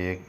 1،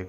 1،